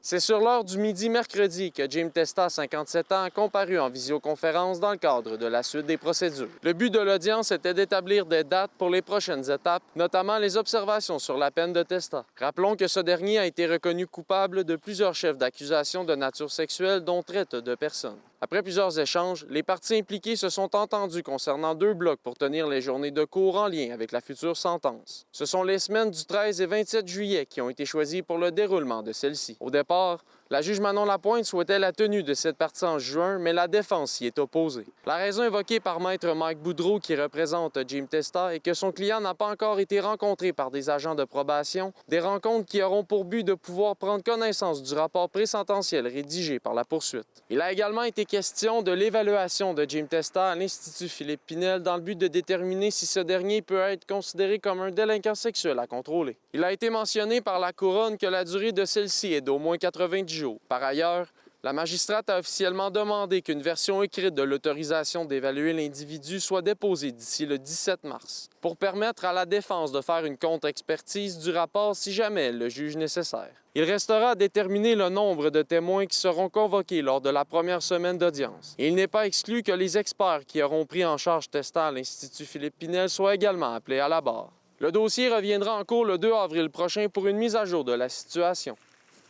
C'est sur l'heure du midi mercredi que Jim Testa, 57 ans, a comparu en visioconférence dans le cadre de la suite des procédures. Le but de l'audience était d'établir des dates pour les prochaines étapes, notamment les observations sur la peine de Testa. Rappelons que ce dernier a été reconnu coupable de plusieurs chefs d'accusation de nature sexuelle, dont traite de personnes. Après plusieurs échanges, les parties impliquées se sont entendues concernant 2 blocs pour tenir les journées de cours en lien avec la future sentence. Ce sont les semaines du 13 et 27 juillet qui ont été choisies pour le déroulement de celle-ci. Au départ, la juge Manon Lapointe souhaitait la tenue de cette partie en juin, mais la défense y est opposée. La raison évoquée par maître Mike Boudreau, qui représente Jim Testa, est que son client n'a pas encore été rencontré par des agents de probation, des rencontres qui auront pour but de pouvoir prendre connaissance du rapport présententiel rédigé par la poursuite. Il a également été question de l'évaluation de Jim Testa à l'Institut Philippe Pinel dans le but de déterminer si ce dernier peut être considéré comme un délinquant sexuel à contrôler. Il a été mentionné par la Couronne que la durée de celle-ci est d'au moins 90 jours. Par ailleurs, la magistrate a officiellement demandé qu'une version écrite de l'autorisation d'évaluer l'individu soit déposée d'ici le 17 mars, pour permettre à la défense de faire une contre-expertise du rapport si jamais elle le juge nécessaire. Il restera à déterminer le nombre de témoins qui seront convoqués lors de la première semaine d'audience. Et il n'est pas exclu que les experts qui auront pris en charge Testa à l'Institut Philippe Pinel soient également appelés à la barre. Le dossier reviendra en cours le 2 avril prochain pour une mise à jour de la situation.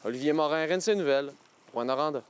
Olivier Morin, RNC Nouvelles, Rwanda.